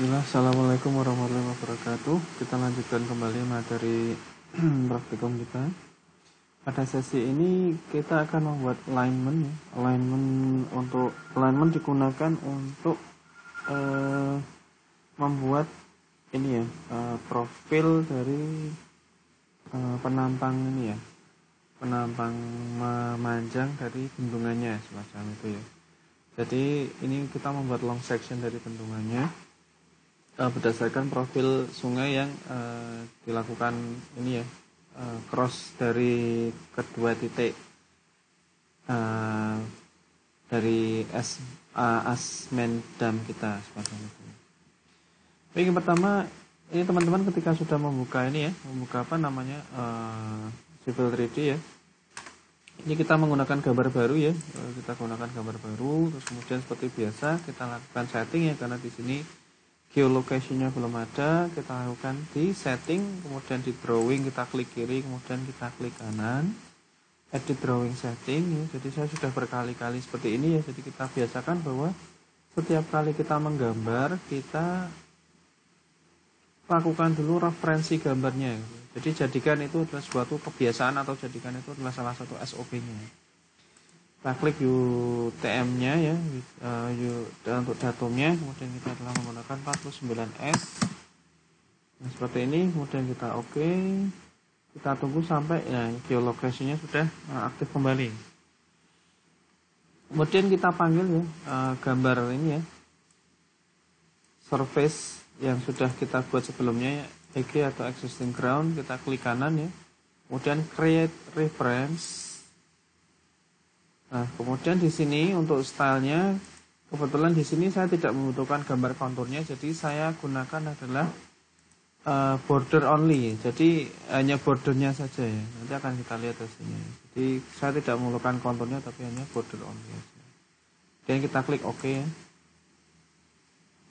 Assalamualaikum warahmatullahi wabarakatuh. Kita lanjutkan kembali materi praktikum kita. Pada sesi ini kita akan membuat alignment. Alignment digunakan untuk membuat ini ya, profil dari penampang ini ya, penampang memanjang dari bendungannya semacam itu ya. Jadi ini kita membuat long section dari bendungannya berdasarkan profil sungai yang dilakukan ini ya, cross dari kedua titik dari asmen dam kita seperti itu. Baik, yang pertama ini teman-teman ketika sudah membuka ini ya, membuka apa namanya Civil 3D ya. Ini kita menggunakan gambar baru ya, kita gunakan gambar baru. Terus kemudian seperti biasa kita lakukan setting ya, karena di sini geolocation-nya belum ada. Kita lakukan di setting, kemudian di drawing kita klik kiri, kemudian kita klik kanan, edit drawing setting ya. Jadi saya sudah berkali-kali seperti ini ya. Jadi kita biasakan bahwa setiap kali kita menggambar, kita lakukan dulu referensi gambarnya. Jadi jadikan itu adalah suatu kebiasaan atau jadikan itu adalah salah satu SOP-nya. Kita klik UTM-nya ya, untuk datumnya, kemudian kita telah menggunakan 49S. Nah, seperti ini, kemudian kita oke. Kita tunggu sampai geolocation-nya sudah aktif kembali. Kemudian kita panggil ya gambar ini ya, surface yang sudah kita buat sebelumnya ya, EG atau existing ground. Kita klik kanan ya, kemudian create reference. Nah, kemudian di sini untuk stylenya, kebetulan di sini saya tidak membutuhkan gambar konturnya, jadi saya gunakan adalah border only. Jadi hanya bordernya saja ya. Nanti akan kita lihat hasilnya. Jadi saya tidak memerlukan konturnya, tapi hanya border only saja. Dan kita klik OK ya.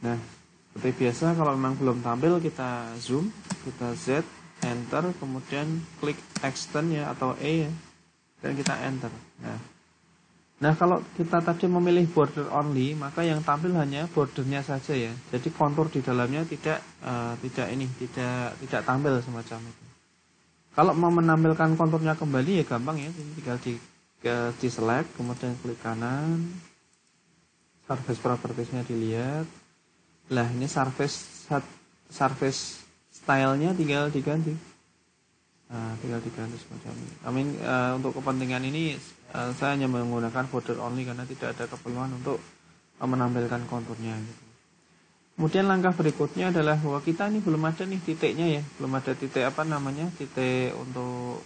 Nah, seperti biasa kalau memang belum tampil kita zoom, kita Z, enter, kemudian klik extend ya atau E ya, dan kita enter. Nah, kalau kita tadi memilih border only, maka yang tampil hanya bordernya saja ya. Jadi kontur di dalamnya tidak tampil semacam itu. Kalau mau menampilkan konturnya kembali ya gampang ya, tinggal di select, kemudian klik kanan, surface propertiesnya dilihat. Lah ini surface stylenya tinggal diganti. Tinggal diganti semacam ini. Untuk kepentingan ini saya hanya menggunakan border only karena tidak ada keperluan untuk menampilkan konturnya gitu. Kemudian langkah berikutnya adalah bahwa kita ini belum ada nih titiknya ya, belum ada titik titik untuk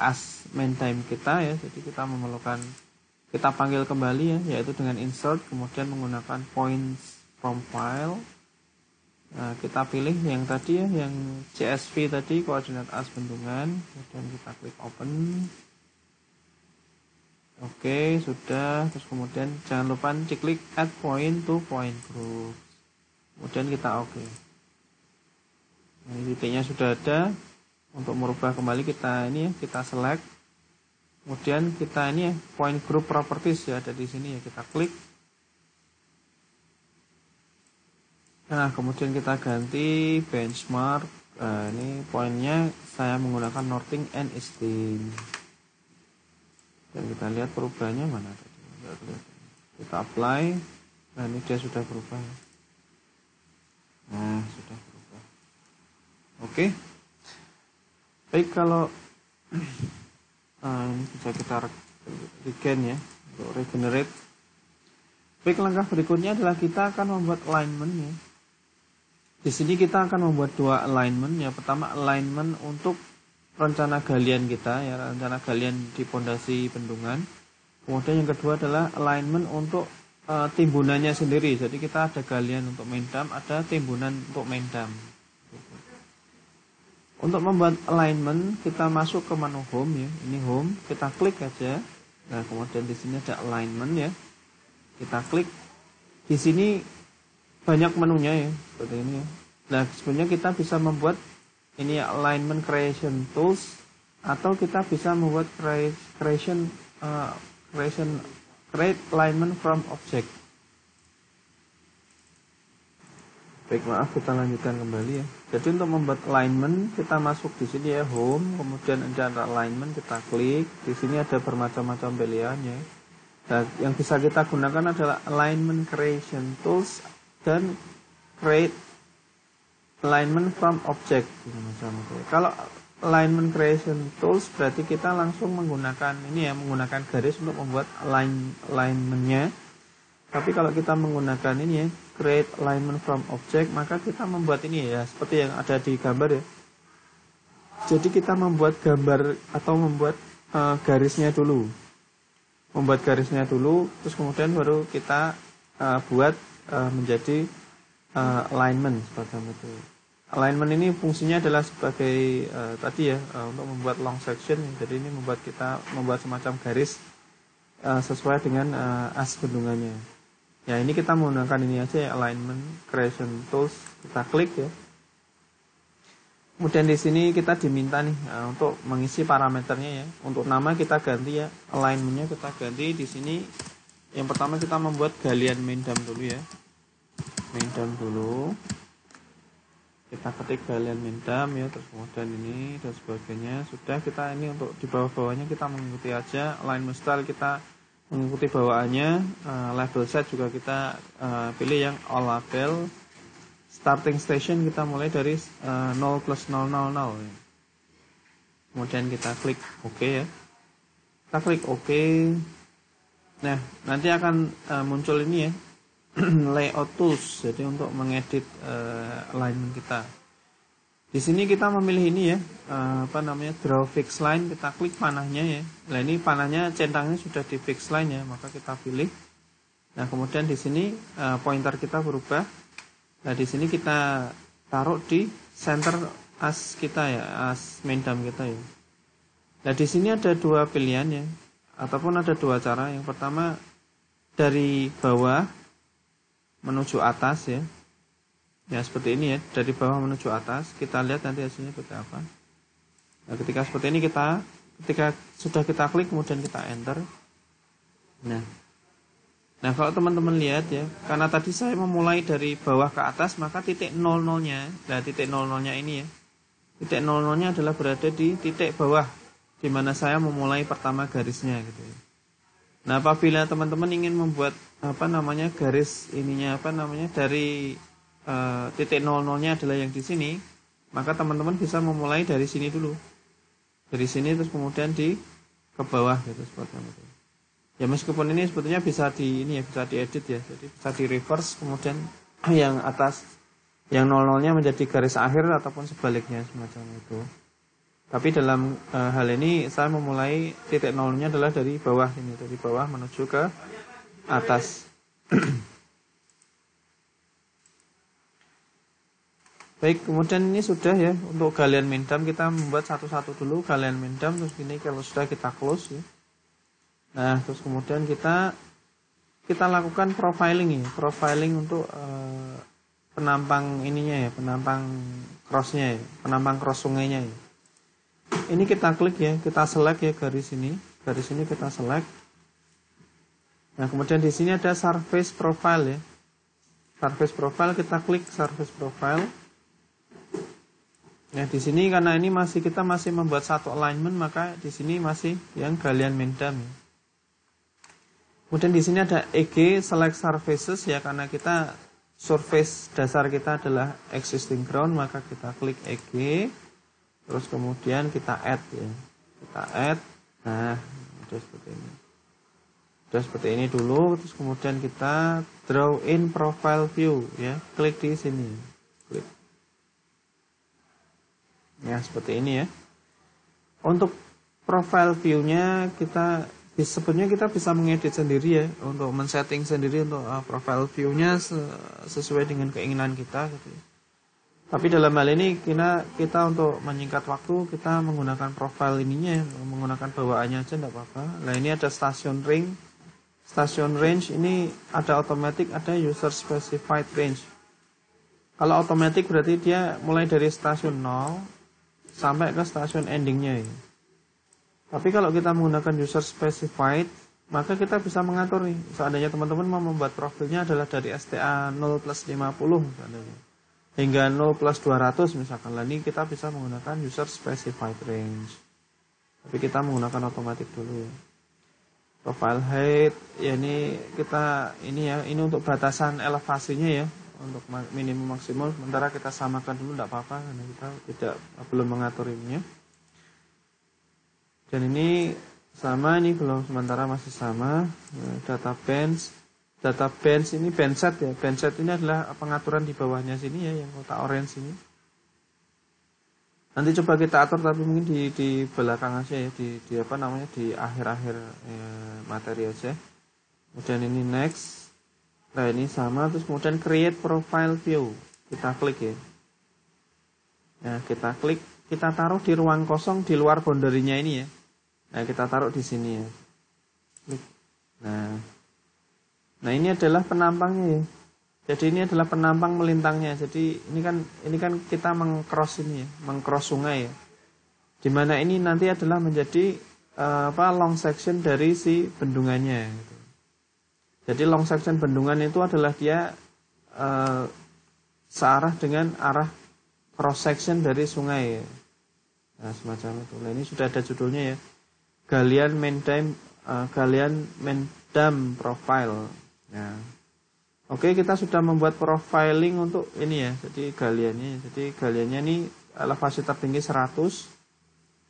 as main time kita ya. Jadi kita panggil kembali ya, yaitu dengan insert, kemudian menggunakan points from file. Nah, kita pilih yang tadi ya, yang CSV tadi, koordinat as bendungan, kemudian kita klik open. Oke, sudah. Terus kemudian jangan lupa klik add point to point group. Kemudian kita oke. Nah, titiknya sudah ada. Untuk merubah kembali kita ini ya, kita select. Kemudian kita ini ya, point group properties ya, ada di sini ya, kita klik. Nah, kemudian kita ganti benchmark. Ini poinnya saya menggunakan northing and easting. Dan kita lihat perubahannya mana tadi. Kita apply. Nah, ini dia sudah berubah. Nah, sudah berubah. Oke. Baik, kalau ini bisa kita regen ya, untuk regenerate. Baik, langkah berikutnya adalah kita akan membuat alignment ya. Di sini kita akan membuat dua alignment ya. Pertama alignment untuk rencana galian kita ya, rencana galian di pondasi bendungan. Kemudian yang kedua adalah alignment untuk timbunannya sendiri. Jadi kita ada galian untuk main dam, ada timbunan untuk main dam. Untuk membuat alignment kita masuk ke menu home ya. Ini home, kita klik aja. Nah, kemudian di sini ada alignment ya. Kita klik. Di sini banyak menunya ya, seperti ini ya. Nah, sebenarnya kita bisa membuat ini alignment creation tools, atau kita bisa membuat create alignment from object. Baik, maaf, kita lanjutkan kembali ya. Jadi untuk membuat alignment, kita masuk di sini ya, home, kemudian ada alignment, kita klik. Di sini ada bermacam-macam pilihannya. Nah, yang bisa kita gunakan adalah alignment creation tools dan create alignment from object. Kalau alignment creation tools berarti kita langsung menggunakan ini ya, menggunakan garis untuk membuat alignmentnya. Tapi kalau kita menggunakan ini ya, create alignment from object, maka kita membuat ini ya, seperti yang ada di gambar ya. Jadi kita membuat gambar atau membuat garisnya dulu. Membuat garisnya dulu, terus kemudian baru kita buat menjadi alignment seperti itu. Alignment ini fungsinya adalah sebagai tadi ya, untuk membuat long section. Jadi ini membuat kita membuat semacam garis sesuai dengan as bendungannya. Ya, ini kita menggunakan ini aja ya, alignment creation tools, kita klik ya. Kemudian di sini kita diminta nih untuk mengisi parameternya ya. Untuk nama kita ganti ya, alignmentnya kita ganti di sini. Yang pertama kita membuat galian maindam dulu ya. Maindam dulu. Kita ketik galian maindam ya, terus kemudian ini dan sebagainya. Sudah, kita ini untuk di bawah-bawahnya kita mengikuti aja. Alignment style kita mengikuti bawaannya. Label set juga kita pilih yang all label. Starting station kita mulai dari 0 plus 000 ya. Kemudian kita klik OK ya. Kita klik OK. Nah, nanti akan muncul ini ya, layout tools. Jadi untuk mengedit alignment kita. Di sini kita memilih ini ya, draw fix line. Kita klik panahnya ya. Nah, ini panahnya centangnya sudah di fix line ya, maka kita pilih. Nah, kemudian di sini pointer kita berubah. Nah, di sini kita taruh di center as kita ya, as maindam kita ya. Nah, di sini ada dua pilihan ya, ataupun ada dua cara. Yang pertama dari bawah menuju atas ya. Ya, seperti ini ya, dari bawah menuju atas. Kita lihat nanti hasilnya seperti apa. Nah, ketika seperti ini ketika sudah kita klik kemudian kita enter. Nah, kalau teman-teman lihat ya, karena tadi saya memulai dari bawah ke atas, maka titik 00-nya, nah titik 00-nya ini ya. Titik 00-nya adalah berada di titik bawah di mana saya memulai pertama garisnya gitu ya. Nah, apabila teman-teman ingin membuat garis ininya dari titik 00-nya adalah yang di sini, maka teman-teman bisa memulai dari sini dulu. Dari sini terus kemudian ke bawah gitu seperti itu. Ya, meskipun ini sebetulnya bisa diedit ya. Jadi bisa di reverse, kemudian yang atas yang 00-nya menjadi garis akhir ataupun sebaliknya semacam itu. Tapi dalam hal ini saya memulai titik 0-nya adalah dari bawah ini, dari bawah menuju ke atas. Baik, kemudian ini sudah ya, untuk galian maindam kita membuat satu-satu dulu galian maindam, terus ini kalau sudah kita close ya. Nah, terus kemudian kita lakukan profiling ya, profiling untuk penampang ininya ya, penampang crossnya ya, penampang cross sungainya ya. Ini kita klik ya, kita select ya garis ini kita select. Nah, kemudian di sini ada surface profile ya. Surface profile, kita klik surface profile. Nah, di sini karena ini kita masih membuat satu alignment, maka di sini masih yang galian maindam ya. Kemudian di sini ada EG select surfaces ya, karena kita surface dasar kita adalah existing ground, maka kita klik EG. Terus kemudian kita add ya. Kita add. Nah, sudah seperti ini. Sudah seperti ini dulu, terus kemudian kita draw in profile view ya. Klik di sini. Klik. Ya, seperti ini ya. Untuk profile view-nya sebenarnya kita bisa mengedit sendiri ya, untuk men-setting sendiri untuk profile view-nya sesuai dengan keinginan kita gitu ya. Tapi dalam hal ini kita untuk menyingkat waktu kita menggunakan profile ininya, menggunakan bawaannya aja enggak apa-apa. Nah, ini ada station ring. Station range ini ada automatic, ada user specified range. Kalau automatic berarti dia mulai dari stasiun 0 sampai ke stasiun endingnya ya. Tapi kalau kita menggunakan user specified, maka kita bisa mengatur nih. Seandainya teman-teman mau membuat profilnya adalah dari STA 0 plus 50 misalnya. hingga 0 plus 200 misalkan. Lah ini kita bisa menggunakan user specified range. Tapi kita menggunakan otomatis dulu ya. Profile height ya ini kita ini untuk batasan elevasinya ya, untuk minimum maksimum. Sementara kita samakan dulu tidak apa-apa karena kita belum mengatur ininya. Dan ini sama, ini belum, sementara masih sama. Data bench ini bandset ya. Bandset ini adalah pengaturan di bawahnya sini ya, yang kotak orange ini. Nanti coba kita atur, tapi mungkin di belakang aja ya, di apa namanya, di akhir-akhir materi aja. Kemudian ini next. Nah ini sama, terus kemudian create profile view. Kita klik ya. Nah kita klik, kita taruh di ruang kosong di luar boundary-nya ini ya. Nah kita taruh di sini ya. Klik. Nah ini adalah penampangnya ya. Jadi ini adalah penampang melintangnya. Jadi ini kan kita mengcross ini ya, mengcross sungai ya. Dimana ini nanti adalah menjadi long section dari si bendungannya. Gitu. Jadi long section bendungan itu adalah dia searah dengan arah cross section dari sungai ya. Nah semacam itu. Nah ini sudah ada judulnya ya. Galian Mendam Profile. Nah. Oke, kita sudah membuat profiling untuk ini ya. Jadi galiannya ini elevasi tertinggi 100.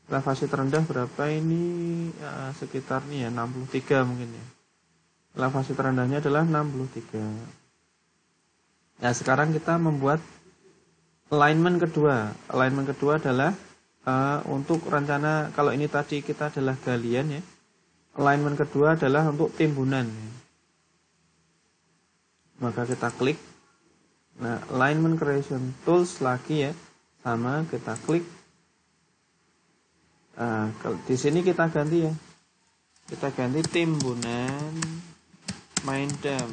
Elevasi terendah berapa ini? Ya, sekitar nih ya 63 mungkin ya. Elevasi terendahnya adalah 63. Nah, sekarang kita membuat alignment kedua. Alignment kedua adalah untuk rencana, kalau ini tadi kita adalah galian ya. Alignment kedua adalah untuk timbunan ya. Maka kita klik. Nah, alignment creation tools lagi ya, sama kita klik. Di sini kita ganti ya. Kita ganti timbunan Mendam.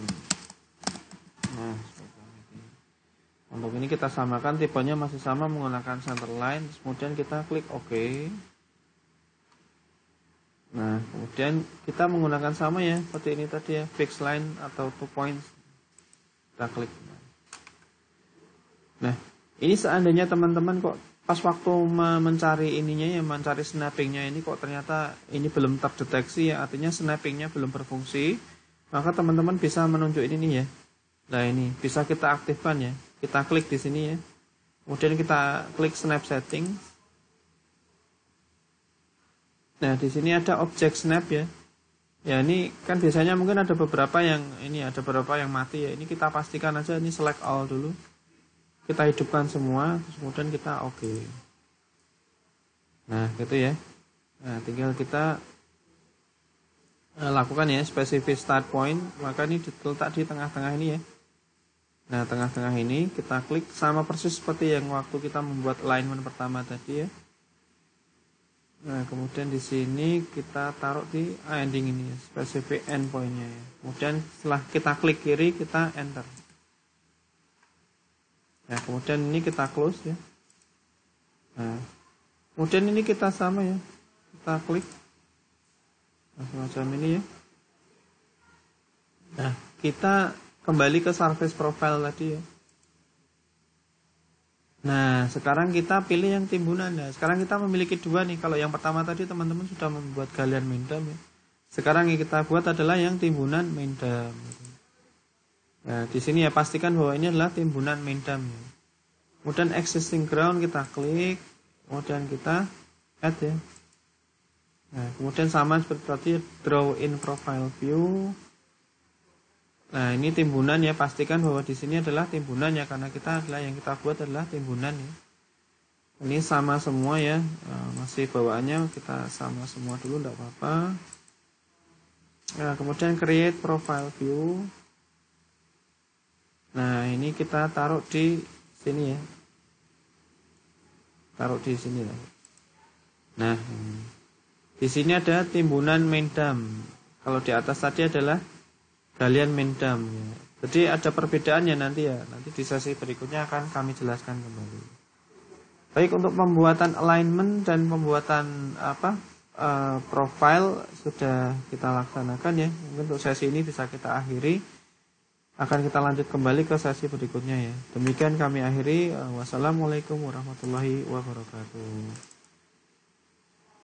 Nah, untuk ini kita samakan, tipenya masih sama menggunakan center line. Kemudian kita klik OK. Nah, kemudian kita menggunakan sama ya, seperti ini tadi ya, fixed line atau 2 points. Kita klik. Nah, ini seandainya teman-teman kok pas waktu mencari ininya ya, mencari snappingnya ini kok ternyata ini belum terdeteksi ya, artinya snappingnya belum berfungsi, maka teman-teman bisa menunjuk ini ya. Nah ini bisa kita aktifkan ya. Kita klik di sini ya. Kemudian kita klik snap setting. Nah di sini ada object snap ya. Ya ini kan biasanya mungkin ada beberapa yang mati ya. Ini kita pastikan aja, ini select all dulu. Kita hidupkan semua, terus kemudian kita OK. Nah gitu ya. Nah tinggal kita lakukan ya specific start point. Maka ini diletak di tengah-tengah ini ya. Nah tengah-tengah ini kita klik, sama persis seperti yang waktu kita membuat alignment pertama tadi ya. Nah, kemudian di sini kita taruh di ending ini ya, specific endpoint-nya ya. Kemudian setelah kita klik kiri, kita enter. Nah, kemudian ini kita close ya. Nah, kemudian ini kita sama ya. Kita klik. Nah, semacam ini ya. Nah, kita kembali ke surface profile tadi ya. Nah, sekarang kita pilih yang timbunan ya. Sekarang kita memiliki dua nih. Kalau yang pertama tadi teman-teman sudah membuat galian Mendam ya. Sekarang yang kita buat adalah yang timbunan Mendam. Nah, di sini ya pastikan bahwa ini adalah timbunan Mendam ya. Kemudian existing ground kita klik, kemudian kita add ya. Nah, kemudian sama seperti tadi, draw in profile view. Nah ini timbunan ya, pastikan bahwa di sini adalah timbunan ya, karena kita adalah yang kita buat adalah timbunan ya. Ini sama semua ya, masih bawaannya kita sama semua dulu, tidak apa-apa. Nah kemudian create profile view. Nah ini kita taruh di sini ya, taruh di sini ya. Nah di sini ada timbunan Mendam. Kalau di atas tadi adalah galian Mendam ya. Jadi ada perbedaannya nanti ya. Nanti di sesi berikutnya akan kami jelaskan kembali. Baik, untuk pembuatan alignment dan pembuatan profile sudah kita laksanakan ya. Mungkin untuk sesi ini bisa kita akhiri. akan kita lanjut kembali ke sesi berikutnya ya. Demikian kami akhiri. Wassalamualaikum warahmatullahi wabarakatuh.